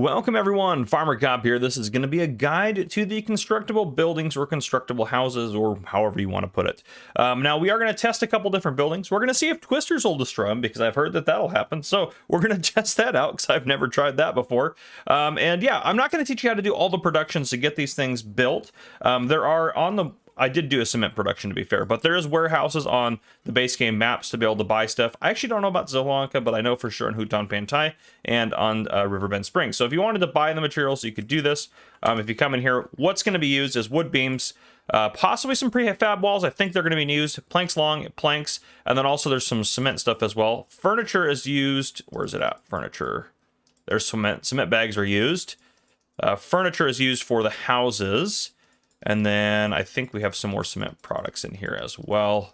Welcome everyone, Farmer Cop here. This is going to be a guide to the constructible buildings or constructible houses, or however you want to put it. Now we are going to test a couple different buildings. We're going to see if twisters will destroy them, because I've heard that that'll happen. So we're going to test that out because I've never tried that before. And yeah, I'm not going to teach you how to do all the productions to get these things built. There are on the I did do a cement production, to be fair, but there is warehouses on the base game maps to be able to buy stuff. I actually don't know about Zolanka, but I know for sure in Huton Pantai and on Riverbend Springs. So if you wanted to buy the materials, you could do this. If you come in here, what's going to be used is wood beams, possibly some prefab walls. I think they're going to be used. Planks long, planks, and then also there's some cement stuff as well. Furniture is used. Where's it at? Furniture. There's cement. Cement bags are used. Furniture is used for the houses. And then I think we have some more cement products in here as well.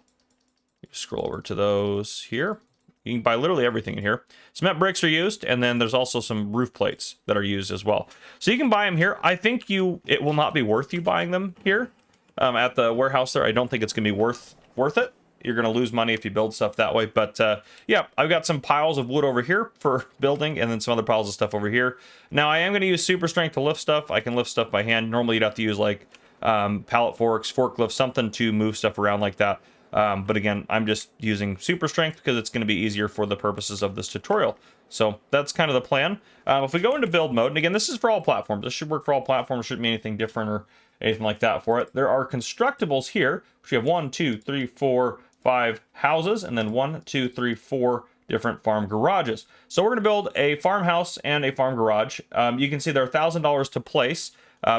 Scroll over to those here. You can buy literally everything in here. Cement bricks are used, and then there's also some roof plates that are used as well. So you can buy them here. I think it will not be worth you buying them here at the warehouse there. I don't think it's going to be worth it. You're going to lose money if you build stuff that way. But yeah, I've got some piles of wood over here for building, and then some other piles of stuff over here. Now I am going to use super strength to lift stuff. I can lift stuff by hand. Normally you'd have to use like pallet forks, forklift, something to move stuff around like that. But again, I'm just using super strength because it's going to be easier for the purposes of this tutorial. So that's kind of the plan. If we go into build mode, and again, this is for all platforms. This should work for all platforms. Shouldn't be anything different or anything like that for it. There are constructibles here, which we have 1, 2, 3, 4, 5 houses, and then 1, 2, 3, 4 different farm garages. So we're going to build a farmhouse and a farm garage. You can see they're $1,000 to place.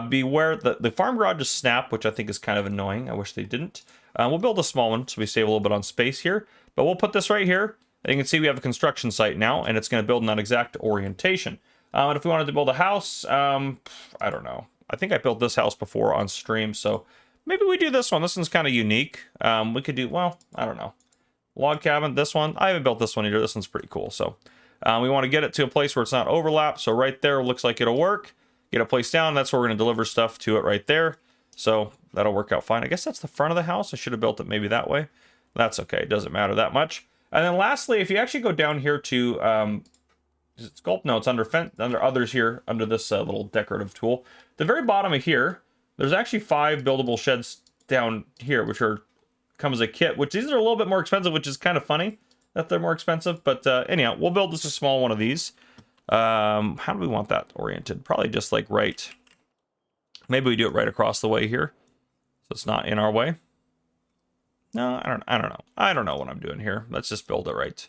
Beware the farm garage is snap, which I think is kind of annoying. I wish they didn't. We'll build a small one so we save a little bit on space here, but we'll put this right here. And you can see we have a construction site now, and it's going to build in that exact orientation. And if we wanted to build a house, I don't know. I think I built this house before on stream, so maybe we do this one. This one's kind of unique. We could do, well, I don't know. Log cabin, this one. I haven't built this one either. This one's pretty cool. So we want to get it to a place where it's not overlapped. So right there looks like it'll work. Get a place down. That's where we're going to deliver stuff to it right there. So that'll work out fine. I guess that's the front of the house. I should have built it maybe that way. That's okay. It doesn't matter that much. And then lastly, if you actually go down here to sculpt, no, it's under others here, under this little decorative tool. The very bottom of here, there's actually 5 buildable sheds down here, which come as a kit, which these are a little bit more expensive, which is kind of funny that they're more expensive. But anyhow, we'll build just a small one of these. How do we want that oriented? Probably just like right. Maybe we do it right across the way here, so it's not in our way. No, I don't know. I don't know what I'm doing here. Let's just build it right.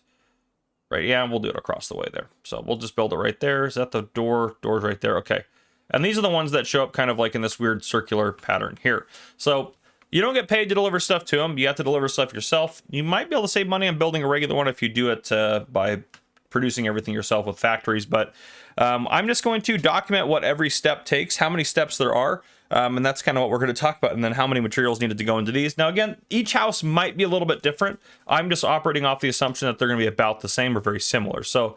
Yeah, we'll do it across the way there. So we'll just build it right there. Is that the door? Door's right there. Okay. And these are the ones that show up kind of like in this weird circular pattern here. So you don't get paid to deliver stuff to them. You have to deliver stuff yourself. You might be able to save money on building a regular one if you do it by producing everything yourself with factories, but I'm just going to document what every step takes, how many steps there are, and that's kind of what we're going to talk about, and then how many materials needed to go into these. Now again, each house might be a little bit different. I'm just operating off the assumption that they're going to be about the same or very similar. So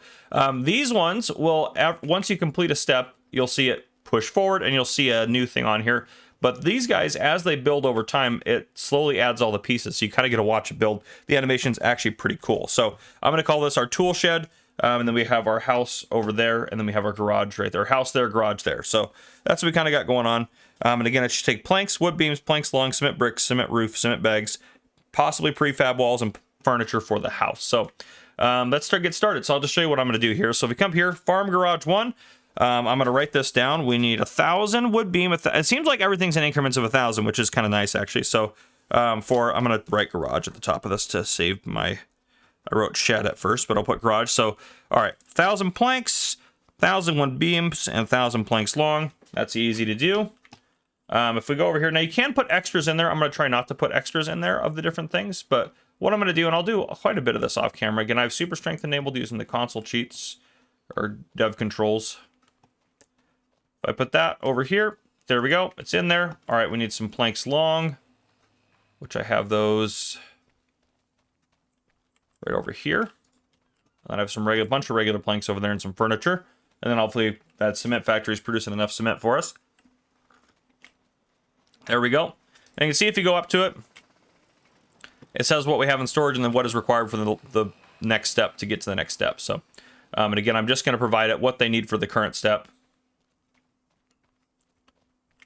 these ones will, once you complete a step, you'll see it push forward and you'll see a new thing on here. But these guys, as they build over time, it slowly adds all the pieces. So you kind of get to watch it build. The animation's actually pretty cool. So I'm going to call this our tool shed. And then we have our house over there, and then we have our garage right there. House there, garage there. So that's what we kind of got going on. And again, it should take planks, wood beams, planks long, cement bricks, cement roof, cement bags, possibly prefab walls, and furniture for the house. So let's get started. So I'll just show you what I'm going to do here. So if we come here, farm garage 1, I'm going to write this down. We need 1,000 wood beam. It seems like everything's in increments of 1,000, which is kind of nice, actually. So I'm going to write garage at the top of this to save my... I wrote shed at first, but I'll put garage. So, all right, 1,000 planks, 1,000 wood beams, and 1,000 planks long. That's easy to do. If we go over here, now you can put extras in there. I'm going to try not to put extras in there of the different things, but what I'm going to do, and I'll do quite a bit of this off camera. Again, I have super strength enabled using the console cheats or dev controls. If I put that over here, there we go. It's in there. All right, we need some planks long, which I have those right over here. And I have some bunch of regular planks over there and some furniture. And then hopefully that cement factory is producing enough cement for us. There we go. And you can see if you go up to it, it says what we have in storage and then what is required for the next step to get to the next step. So, and again, I'm just going to provide it what they need for the current step.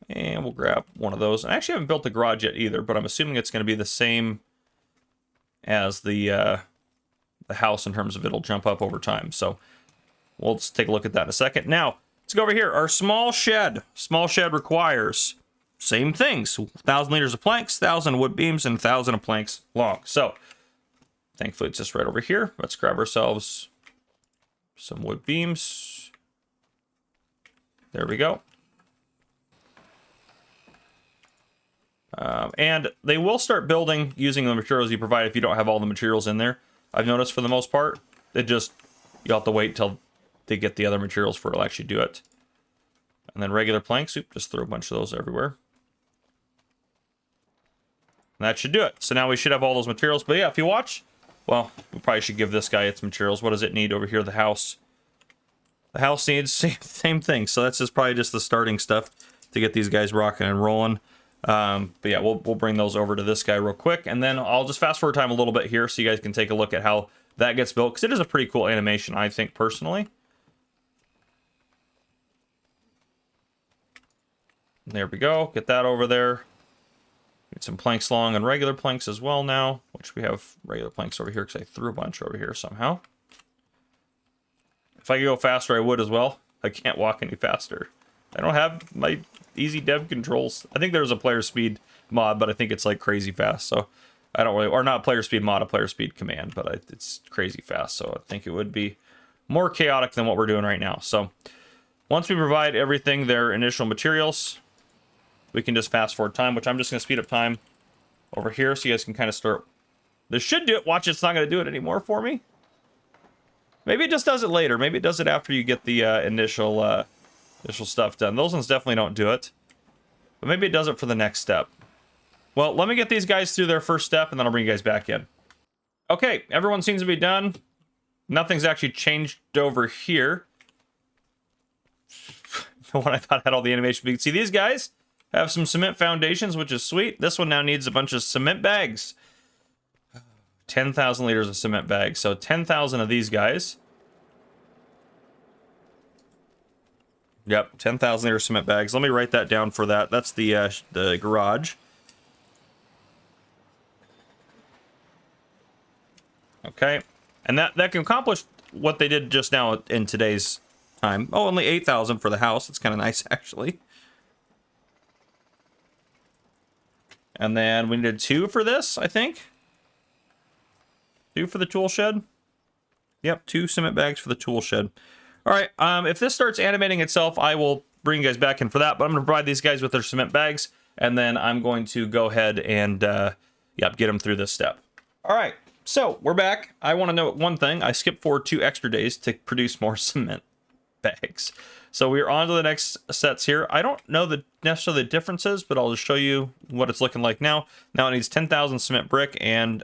And we'll grab one of those. I actually haven't built the garage yet either, but I'm assuming it's going to be the same as the house in terms of it'll jump up over time. So we'll just take a look at that in a second. Now, let's go over here. Our small shed. Small shed requires same things. 1,000 liters of planks, 1,000 wood beams, and 1,000 of planks long. So thankfully it's just right over here. Let's grab ourselves some wood beams. There we go. And they will start building using the materials you provide if you don't have all the materials in there. I've noticed for the most part, you'll have to wait till they get the other materials for it'll actually do it. And then regular planks, just throw a bunch of those everywhere. And that should do it. So now we should have all those materials. But yeah, if you watch, well, we probably should give this guy its materials. What does it need over here? The house. The house needs same thing. So that's probably just the starting stuff to get these guys rocking and rolling. But yeah, we'll bring those over to this guy real quick. And then I'll just fast forward time a little bit here so you guys can take a look at how that gets built. Because it is a pretty cool animation, I think, personally. There we go. Get that over there. Get some planks long and regular planks as well now, which we have regular planks over here because I threw a bunch over here somehow. If I could go faster, I would as well. I can't walk any faster. I don't have my easy dev controls. I think there's a player speed mod, but I think it's like crazy fast. So I don't really, or not player speed mod, a player speed command, but it's crazy fast. So I think it would be more chaotic than what we're doing right now. So once we provide everything their initial materials, we can just fast forward time, which I'm just going to speed up time over here so you guys can kind of start. This should do it. Watch, it's not going to do it anymore for me. Maybe it just does it later. Maybe it does it after you get the initial stuff done. Those ones definitely don't do it. But maybe it does it for the next step. Well, let me get these guys through their first step, and then I'll bring you guys back in. Okay, everyone seems to be done. Nothing's actually changed over here. The one I thought had all the animation. But you can see these guys have some cement foundations, which is sweet. This one now needs a bunch of cement bags. 10,000 liters of cement bags. So 10,000 of these guys. Yep, 10,000 liter cement bags. Let me write that down for that. That's the garage. Okay, and that can accomplish what they did just now in today's time. Oh, only 8,000 for the house. It's kind of nice, actually. And then we needed 2 for this, I think. 2 for the tool shed. Yep, 2 cement bags for the tool shed. All right, if this starts animating itself, I will bring you guys back in for that. But I'm going to provide these guys with their cement bags, and then I'm going to go ahead and get them through this step. All right, so we're back. I want to note one thing. I skipped forward 2 extra days to produce more cement bags. So we're on to the next sets here. I don't know necessarily the differences, but I'll just show you what it's looking like now. Now it needs 10,000 cement brick and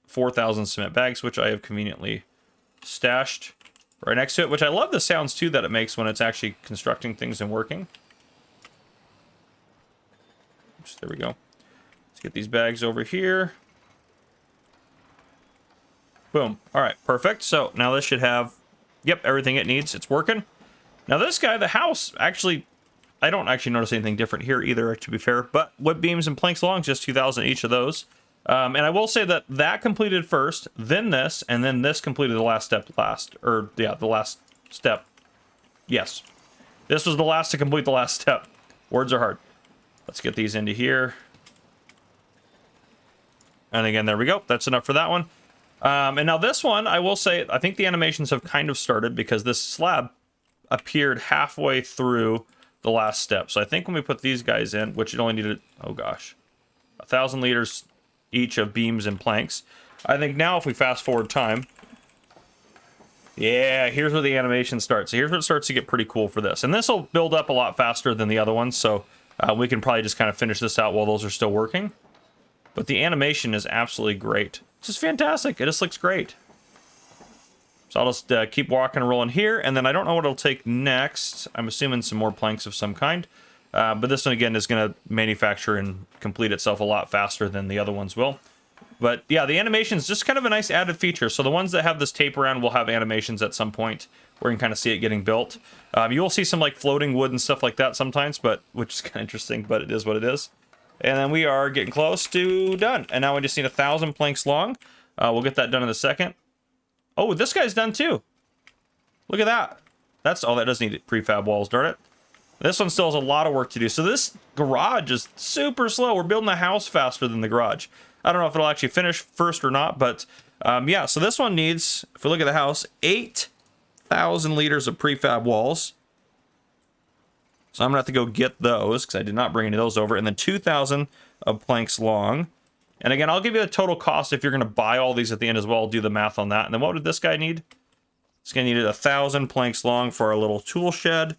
4,000 cement bags, which I have conveniently stashed right next to it, which I love the sounds too that it makes when it's actually constructing things and working. Oops, there we go. Let's get these bags over here. Boom. All right, perfect. So now this should have, yep, everything it needs. It's working. Now this guy, the house, actually, I don't actually notice anything different here either, to be fair, but wood beams and planks long, just 2,000 each of those. And I will say that completed first, then this, and then this completed the last step last. Or, yeah, the last step. Yes. This was the last to complete the last step. Words are hard. Let's get these into here. And again, there we go. That's enough for that one. And now this one, I will say, I think the animations have kind of started because this slab appeared halfway through the last step. So I think when we put these guys in, which it only needed, oh gosh, 1,000 liters each of beams and planks. I think now if we fast forward time, yeah, here's where the animation starts. So here's where it starts to get pretty cool for this. And this will build up a lot faster than the other ones. So we can probably just kind of finish this out while those are still working. But the animation is absolutely great. It's just fantastic. It just looks great. So I'll just keep walking and rolling here, and then I don't know what it'll take next. I'm assuming some more planks of some kind. But this one, again, is going to manufacture and complete itself a lot faster than the other ones will. But yeah, the animation is just kind of a nice added feature. So the ones that have this tape around will have animations at some point where you can kind of see it getting built. You will see some like floating wood and stuff like that sometimes, but which is kind of interesting, but it is what it is. And then we are getting close to done. And now we just need 1,000 planks long. We'll get that done in a second. Oh, this guy's done too. Look at that. That's all that does need prefab walls, darn it. This one still has a lot of work to do. So this garage is super slow. We're building the house faster than the garage. I don't know if it'll actually finish first or not, but yeah, so this one needs, if we look at the house, 8,000 liters of prefab walls. So I'm gonna have to go get those because I did not bring any of those over. And then 2,000 of planks long. And again, I'll give you the total cost if you're gonna buy all these at the end as well. I'll do the math on that. And then what did this guy need? It's gonna need 1,000 planks long for our little tool shed.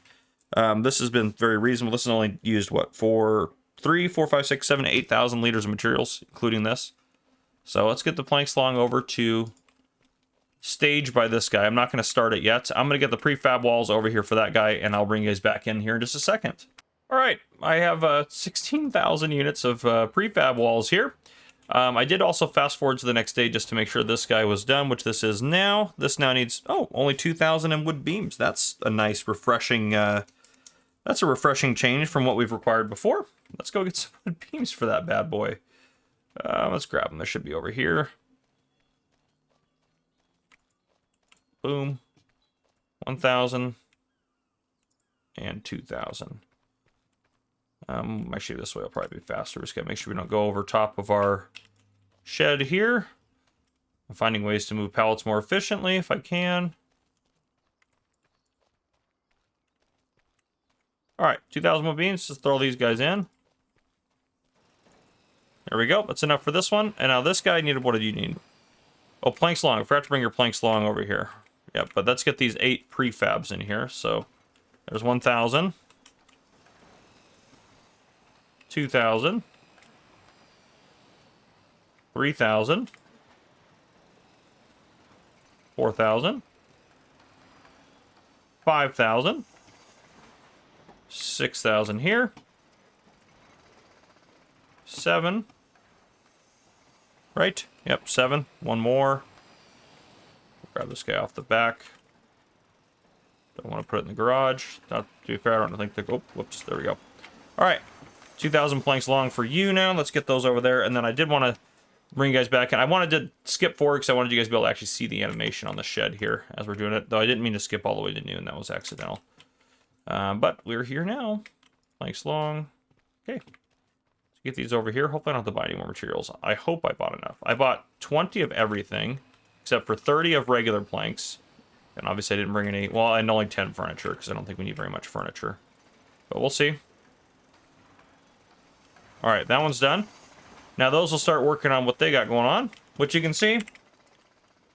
This has been very reasonable. This has only used, what, 3, 4, 5, 6, 7, 8,000 liters of materials, including this. So let's get the planks long over to stage by this guy. I'm not going to start it yet. I'm going to get the prefab walls over here for that guy, and I'll bring you guys back in here in just a second. All right, I have 16,000 units of prefab walls here. I did also fast forward to the next day just to make sure this guy was done, which this is now. This now needs, oh, only 2,000 in wood beams. That's a nice, refreshing, that's a refreshing change from what we've required before. Let's go get some wood beams for that bad boy. Let's grab them. They should be over here. Boom. 1,000 and 2,000. Actually, this way will probably be faster. Just gotta make sure we don't go over top of our shed here. I'm finding ways to move pallets more efficiently if I can. All right, 2,000 wood beams. Just throw these guys in. There we go. That's enough for this one. And now this guy needed, what did you need? Oh, planks long. I forgot to bring your planks long over here. Yep, but let's get these 8 prefabs in here. So there's 1,000. 2,000. 3,000. 4,000. 5,000. 6,000 here. 7. Right? Yep, 7. One more. Grab this guy off the back. Don't want to put it in the garage. Not to be fair, I don't think the... Oh, whoops. There we go. All right. 2,000 planks long for you now. Let's get those over there. And then I did want to bring you guys back. And I wanted to skip forward because I wanted you guys to be able to actually see the animation on the shed here as we're doing it. Though I didn't mean to skip all the way to noon. That was accidental. But we're here now. Planks long. Okay. Get these over here. Hopefully I don't have to buy any more materials. I hope I bought enough. I bought 20 of everything, except for 30 of regular planks. And obviously I didn't bring any, well, and only 10 furniture, because I don't think we need very much furniture. But we'll see. Alright, that one's done. Now those will start working on what they got going on, which you can see.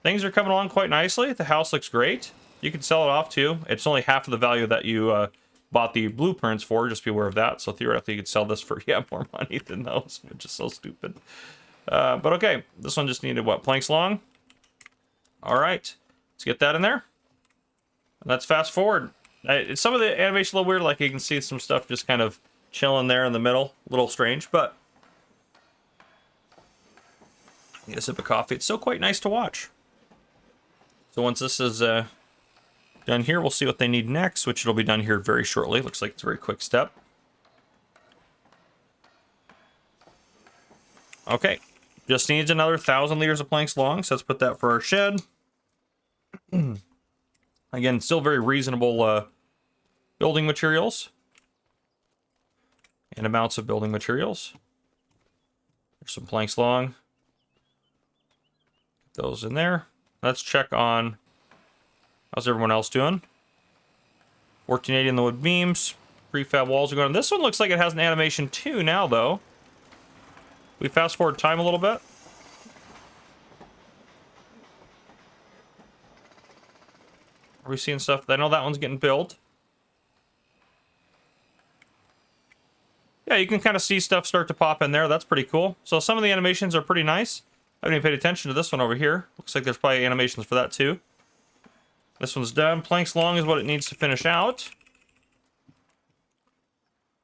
Things are coming along quite nicely. The house looks great. You can sell it off too. It's only half of the value that you bought the blueprints for, just be aware of that. So theoretically you could sell this for, yeah, more money than those, which is so stupid. But okay, this one just needed, what, planks long? All right, let's get that in there. Let's fast forward. Some of the animation a little weird, like you can see some stuff just kind of chilling there in the middle. A little strange, but get a sip of coffee. It's still quite nice to watch. So once this is done here, we'll see what they need next, which it'll be done here very shortly. Looks like it's a very quick step. Okay, just needs another 1,000 liters of planks long, so let's put that for our shed. Again, still very reasonable building materials and amounts of building materials. There's some planks long. Get those in there. Let's check on, how's everyone else doing? 1480 in the wood beams. Prefab walls are going. This one looks like it has an animation too now, though. We fast forward time a little bit. Are we seeing stuff? I know that one's getting built. Yeah, you can kind of see stuff start to pop in there. That's pretty cool. So some of the animations are pretty nice. I haven't even paid attention to this one over here. Looks like there's probably animations for that too. This one's done. Planks long is what it needs to finish out.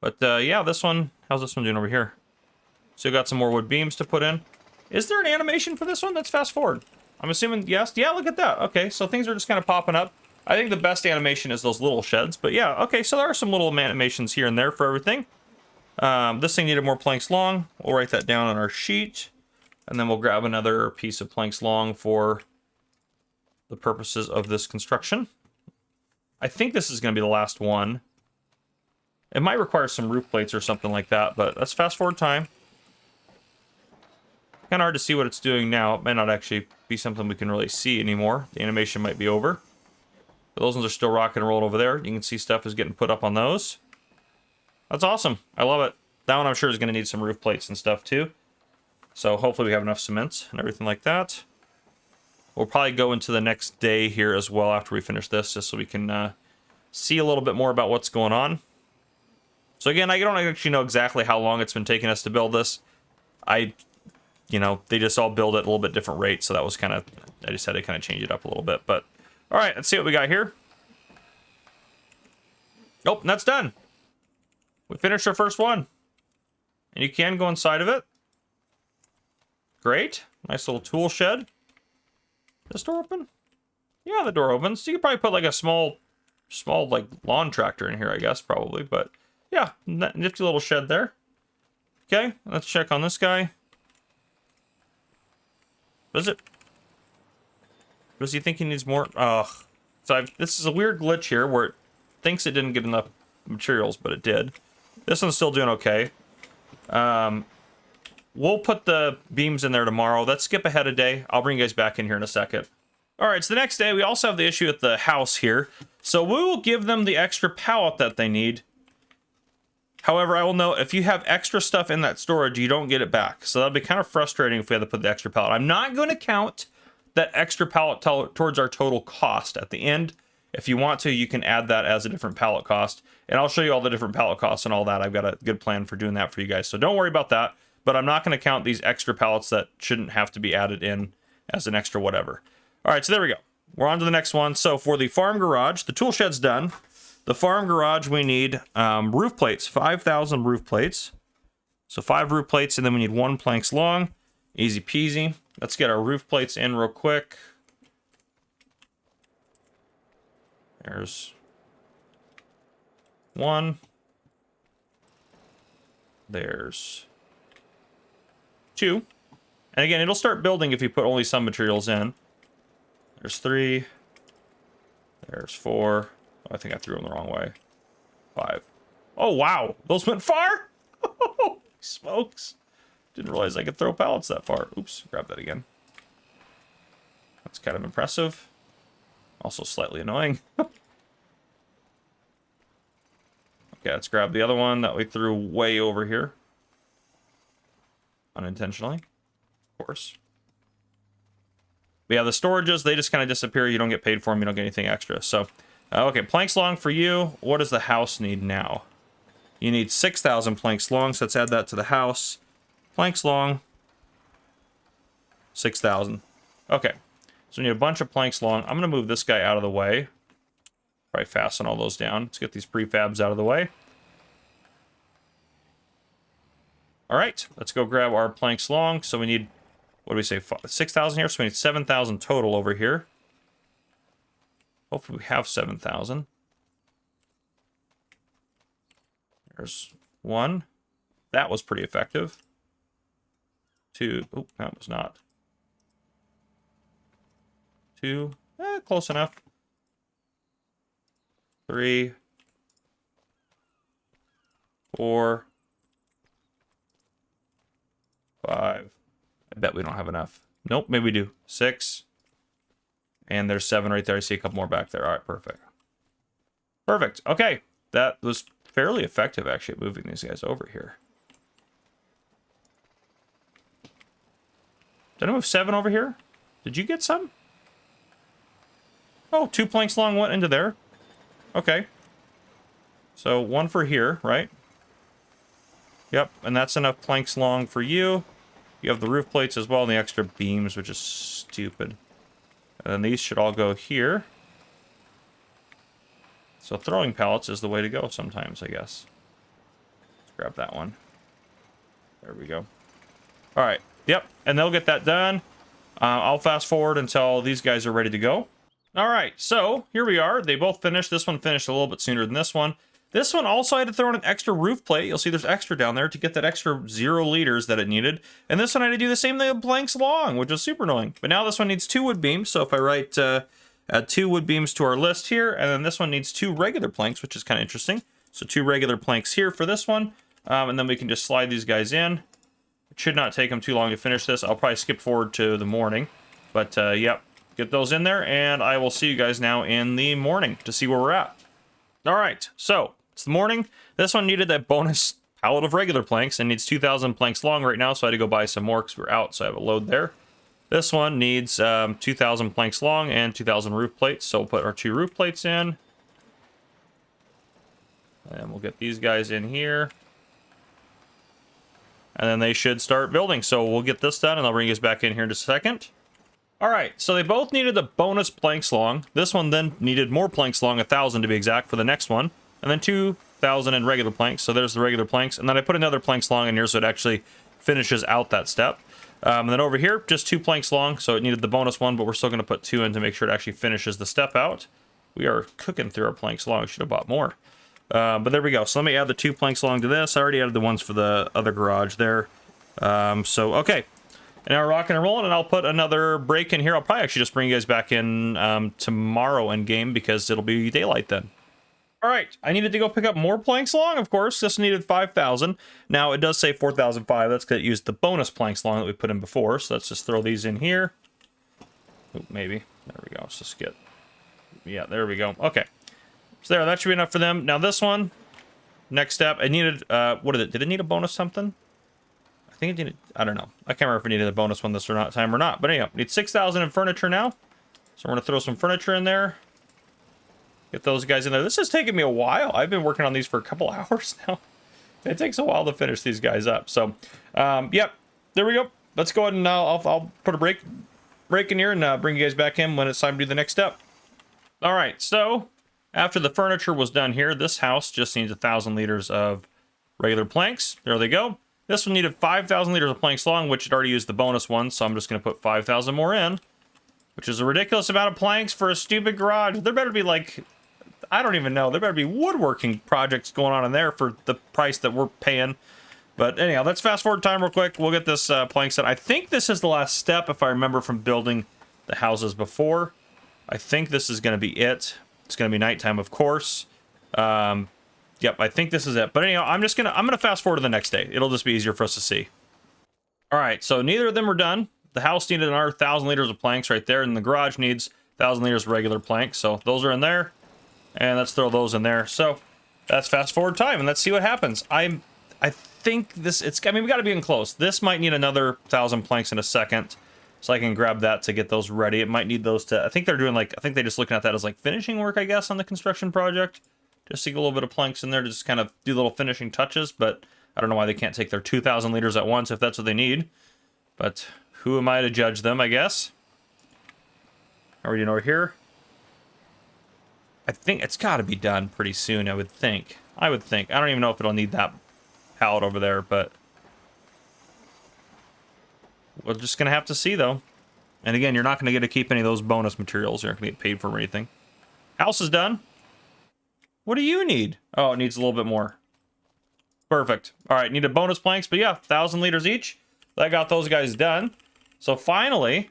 But yeah, this one, how's this one doing over here? Still got some more wood beams to put in. Is there an animation for this one? Let's fast forward. I'm assuming yes. Yeah, look at that. Okay, so things are just kind of popping up. I think the best animation is those little sheds, but yeah, okay, so there are some little animations here and there for everything. This thing needed more planks long. We'll write that down on our sheet, and then we'll grab another piece of planks long for the purposes of this construction. I think this is going to be the last one. It might require some roof plates or something like that, but let's fast forward time. Kind of hard to see what it's doing now. It might not actually be something we can really see anymore. The animation might be over. But those ones are still rocking and rolling over there. You can see stuff is getting put up on those. That's awesome. I love it. That one I'm sure is going to need some roof plates and stuff too. So hopefully we have enough cement and everything like that. We'll probably go into the next day here as well after we finish this, just so we can see a little bit more about what's going on. So again, I don't actually know exactly how long it's been taking us to build this. You know, they just all build at a little bit different rates, so that was kind of, I just had to kind of change it up a little bit. But all right, let's see what we got here. Oh, that's done. We finished our first one. And you can go inside of it. Great. Nice little tool shed. This door open? Yeah, the door opens. So you could probably put like a small like lawn tractor in here, I guess, probably. But yeah, nifty little shed there. Okay, let's check on this guy. Does he think he needs more? Ugh. So this is a weird glitch here where it thinks it didn't get enough materials, but it did. This one's still doing okay. We'll put the beams in there tomorrow. Let's skip ahead a day. I'll bring you guys back in here in a second. All right, so the next day, we also have the issue with the house here. So we will give them the extra pallet that they need. However, I will note, if you have extra stuff in that storage, you don't get it back. So that'll be kind of frustrating if we have to put the extra pallet. I'm not going to count that extra pallet towards our total cost at the end. If you want to, you can add that as a different pallet cost. And I'll show you all the different pallet costs and all that. I've got a good plan for doing that for you guys. So don't worry about that. But I'm not going to count these extra pallets that shouldn't have to be added in as an extra whatever. All right, so there we go. We're on to the next one. So for the farm garage, the tool shed's done. The farm garage, we need roof plates, 5,000 roof plates. So 5 roof plates, and then we need 1 planks long. Easy peasy. Let's get our roof plates in real quick. There's 1. There's 2. And again, it'll start building if you put only some materials in. There's 3. There's 4. Oh, I think I threw them the wrong way. 5. Oh, wow. Those went far? Oh, smokes. Didn't realize I could throw pallets that far. Oops, grab that again. That's kind of impressive. Also slightly annoying. Okay, let's grab the other one that we threw way over here. Unintentionally, of course. But yeah, the storages, they just kind of disappear. You don't get paid for them. You don't get anything extra. So, okay, planks long for you. What does the house need now? You need 6,000 planks long, so let's add that to the house. Planks long, 6,000. Okay, so we need a bunch of planks long. I'm going to move this guy out of the way. Probably fasten all those down. Let's get these prefabs out of the way. All right, let's go grab our planks long. So we need, what do we say, 6,000 here? So we need 7,000 total over here. Hopefully we have 7,000. There's 1. That was pretty effective. 2. Oh, that was not. 2. Close enough. 3. 4. 5. I bet we don't have enough. Nope, maybe we do. 6. And there's 7 right there. I see a couple more back there. All right, perfect. Perfect. Okay. That was fairly effective, actually, at moving these guys over here. Did I move 7 over here? Did you get some? Oh, 2 planks long went into there. Okay. So 1 for here, right? Yep, and that's enough planks long for you. You have the roof plates as well, and the extra beams, which is stupid. And then these should all go here. So throwing pallets is the way to go sometimes, I guess. Let's grab that one. There we go. All right, Yep, and they'll get that done. I'll fast forward until these guys are ready to go. All right, so here we are. They both finished. This one finished a little bit sooner than this one. This one also had to throw in an extra roof plate. You'll see there's extra down there to get that extra 0 liters that it needed. And this one I had to do the same thing with planks long, which is super annoying. But now this one needs 2 wood beams. So if I write add 2 wood beams to our list here, and then this one needs 2 regular planks, which is kind of interesting. So 2 regular planks here for this one. And then we can just slide these guys in. It should not take them too long to finish this. I'll probably skip forward to the morning. But yep, get those in there, and I will see you guys now in the morning to see where we're at. All right, so it's the morning. This one needed that bonus pallet of regular planks and needs 2,000 planks long right now, so I had to go buy some more because we're out, so I have a load there. This one needs 2,000 planks long and 2,000 roof plates, so we'll put our 2 roof plates in. And we'll get these guys in here. And then they should start building, so we'll get this done, and I'll bring you guys back in here in just a second. All right, so they both needed the bonus planks long. This one then needed more planks long, 1,000 to be exact, for the next one. And then 2,000 in regular planks, so there's the regular planks. And then I put another planks long in here so it actually finishes out that step. And then over here, just 2 planks long, so it needed the bonus one, but we're still going to put 2 in to make sure it actually finishes the step out. We are cooking through our planks long. Should have bought more. But there we go. So let me add the 2 planks long to this. I already added the ones for the other garage there. Okay. And now we're rocking and rolling, and I'll put another break in here. I'll probably actually just bring you guys back in tomorrow in game because it'll be daylight then. All right, I needed to go pick up more planks long, of course. This needed 5,000. Now it does say 4,005. That's because it used the bonus planks long that we put in before. So let's just throw these in here. Oop, maybe. There we go. Let's just get... Yeah, there we go. Okay. So there, that should be enough for them. Now this one, next step, it needed... what did it? Did it need a bonus something? I think it needed, I don't know. I can't remember if it needed a bonus one this or not time or not. But anyhow, need 6,000 in furniture now. So we're going to throw some furniture in there. Get those guys in there. This has taken me a while. I've been working on these for a couple hours now. It takes a while to finish these guys up. So, yep. There we go. Let's go ahead and I'll put a break in here and bring you guys back in when it's time to do the next step. All right. So, after the furniture was done here, this house just needs 1,000 liters of regular planks. There they go. This one needed 5,000 liters of planks long, which had already used the bonus one, so I'm just going to put 5,000 more in, which is a ridiculous amount of planks for a stupid garage. There better be, like, I don't even know. There better be woodworking projects going on in there for the price that we're paying. But anyhow, let's fast forward time real quick. We'll get this plank set. I think this is the last step, if I remember from building the houses before. I think this is going to be it. It's going to be nighttime, of course. Yep, I think this is it. But anyhow, I'm gonna fast forward to the next day. It'll just be easier for us to see. All right, so neither of them are done. The house needed another 1,000 liters of planks right there, and the garage needs 1,000 liters of regular planks. So those are in there, and let's throw those in there. So that's fast forward time, and let's see what happens. I think this. I mean, we got to be in close. This might need another 1,000 planks in a second, so I can grab that to get those ready. It might need those to. I think they're doing like. I think they're just looking at that as like finishing work, I guess, on the construction project. Just to get a little bit of planks in there to just kind of do little finishing touches, but I don't know why they can't take their 2,000 liters at once if that's what they need. But who am I to judge them, I guess? How are we doing over here? I think it's got to be done pretty soon, I would think. I don't even know if it'll need that pallet over there, but we're just going to have to see, though. And again, you're not going to get to keep any of those bonus materials. You're not going to get paid for them or anything. House is done. What do you need? Oh, it needs a little bit more. Perfect. All right, need a bonus planks, but yeah, 1,000 liters each. I got those guys done. So finally,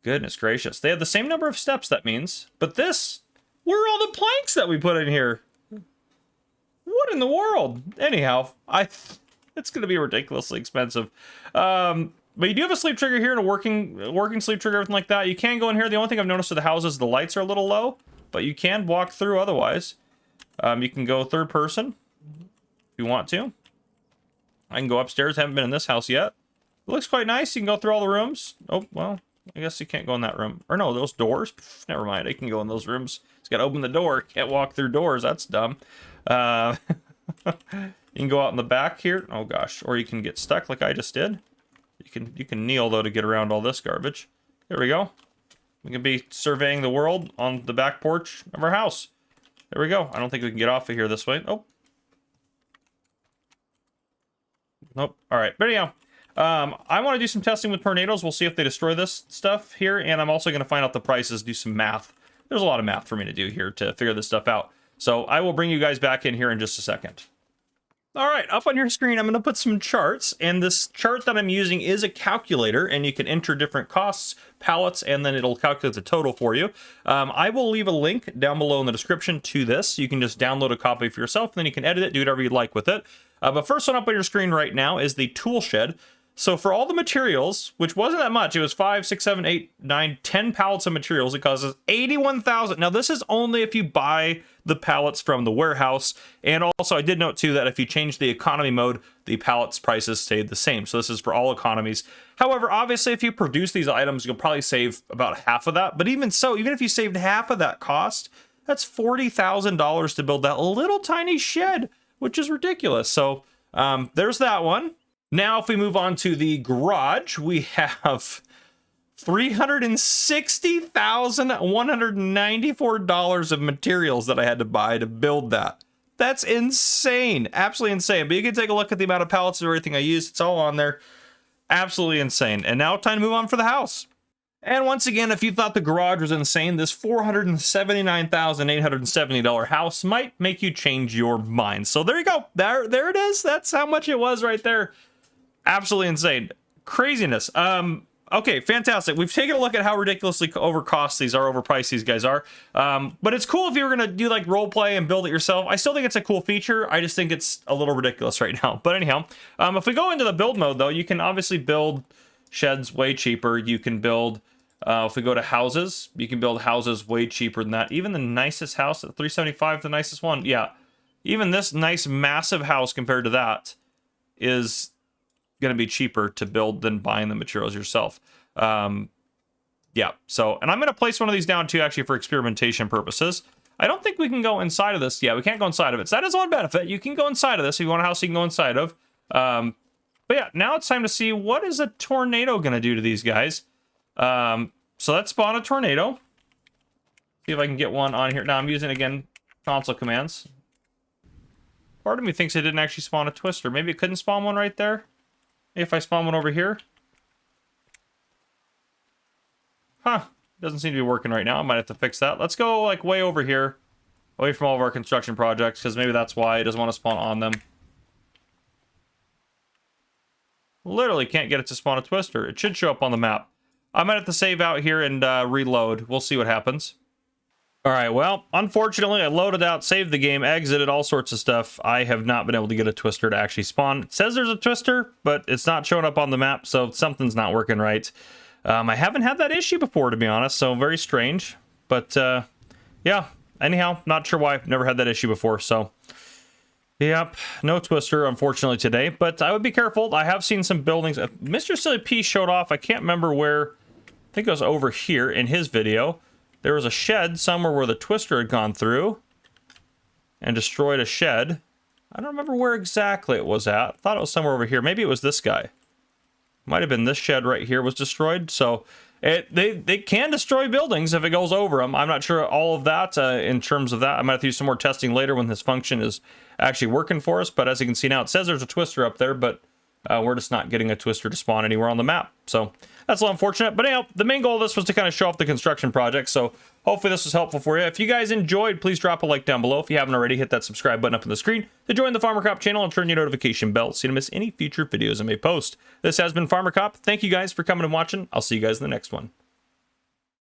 goodness gracious, they have the same number of steps, that means. But this, where are all the planks that we put in here? What in the world? Anyhow, it's going to be ridiculously expensive. But you do have a sleep trigger here and a working sleep trigger, everything like that. You can go in here. The only thing I've noticed with the houses, the lights are a little low, but you can walk through otherwise. You can go third person if you want to. I can go upstairs. Haven't been in this house yet. It looks quite nice. You can go through all the rooms. Oh, well, I guess you can't go in that room. Or no, those doors. Pff, never mind. I can go in those rooms. Just got to open the door. Can't walk through doors. That's dumb. You can go out in the back here. Oh, gosh. Or you can get stuck like I just did. You can kneel, though, to get around all this garbage. There we go. We can be surveying the world on the back porch of our house. There we go. I don't think we can get off of here this way. Oh. Nope. All right. But anyhow, I want to do some testing with tornadoes. We'll see if they destroy this stuff here, and I'm also going to find out the prices, do some math. There's a lot of math for me to do here to figure this stuff out. So I will bring you guys back in here in just a second. All right, up on your screen, I'm going to put some charts, and this chart that I'm using is a calculator, and you can enter different costs, pallets, and then it'll calculate the total for you. I will leave a link down below in the description to this. You can just download a copy for yourself, and then you can edit it, do whatever you'd like with it. But first one up on your screen right now is the tool shed. So for all the materials, which wasn't that much, it was 5, 6, 7, 8, 9, 10 pallets of materials. It causes $81,000. Now this is only if you buy the pallets from the warehouse. And also I did note too that if you change the economy mode, the pallets prices stayed the same. So this is for all economies. However, obviously if you produce these items, you'll probably save about half of that. But even so, even if you saved half of that cost, that's $40,000 to build that little tiny shed, which is ridiculous. So there's that one. Now, if we move on to the garage, we have $360,194 of materials that I had to buy to build that. That's insane. Absolutely insane. But you can take a look at the amount of pallets and everything I used. It's all on there. Absolutely insane. And now time to move on for the house. And once again, if you thought the garage was insane, this $479,870 house might make you change your mind. So there you go. There it is. That's how much it was right there. Absolutely insane. Craziness. Okay, fantastic. We've taken a look at how ridiculously overpriced these guys are. But it's cool if you were going to do like role play and build it yourself. I still think it's a cool feature. I just think it's a little ridiculous right now. But anyhow, if we go into the build mode though, you can obviously build sheds way cheaper. You can build, if we go to houses, you can build houses way cheaper than that. Even the nicest house at $375, the nicest one. Yeah, even this nice massive house compared to that is going to be cheaper to build than buying the materials yourself. Yeah, so, and I'm going to place one of these down too, actually, for experimentation purposes. I don't think we can go inside of this. Yeah, we can't go inside of it. So that is one benefit. You can go inside of this. If you want a house you can go inside of. But yeah, now it's time to see what is a tornado going to do to these guys. So let's spawn a tornado. See if I can get one on here. Now I'm using, again, console commands. Part of me thinks it didn't actually spawn a twister. Maybe it couldn't spawn one right there. If I spawn one over here. Huh. Doesn't seem to be working right now. I might have to fix that. Let's go like way over here. Away from all of our construction projects. Because maybe that's why it doesn't want to spawn on them. Literally can't get it to spawn a twister. It should show up on the map. I might have to save out here and reload. We'll see what happens. Alright, well, unfortunately, I loaded out, saved the game, exited, all sorts of stuff. I have not been able to get a twister to actually spawn. It says there's a twister, but it's not showing up on the map, so something's not working right. I haven't had that issue before, to be honest, so very strange. But, yeah, anyhow, not sure why. I've never had that issue before, so... Yep, no twister, unfortunately, today. But I would be careful. I have seen some buildings. Mr. Silly P showed off. I can't remember where. I think it was over here in his video. There was a shed somewhere where the twister had gone through and destroyed a shed. I don't remember where exactly it was at. I thought it was somewhere over here. Maybe it was this guy. Might have been this shed right here was destroyed. So they can destroy buildings if it goes over them. I'm not sure all of that in terms of that. I might have to do some more testing later when this function is actually working for us. But as you can see now, it says there's a twister up there, but we're just not getting a twister to spawn anywhere on the map. So that's a little unfortunate. But anyhow, the main goal of this was to kind of show off the construction project. So hopefully this was helpful for you. If you guys enjoyed, please drop a like down below. If you haven't already, hit that subscribe button up on the screen to join the Farmer Cop channel and turn your notification bell so you don't miss any future videos I may post. This has been Farmer Cop. Thank you guys for coming and watching. I'll see you guys in the next one.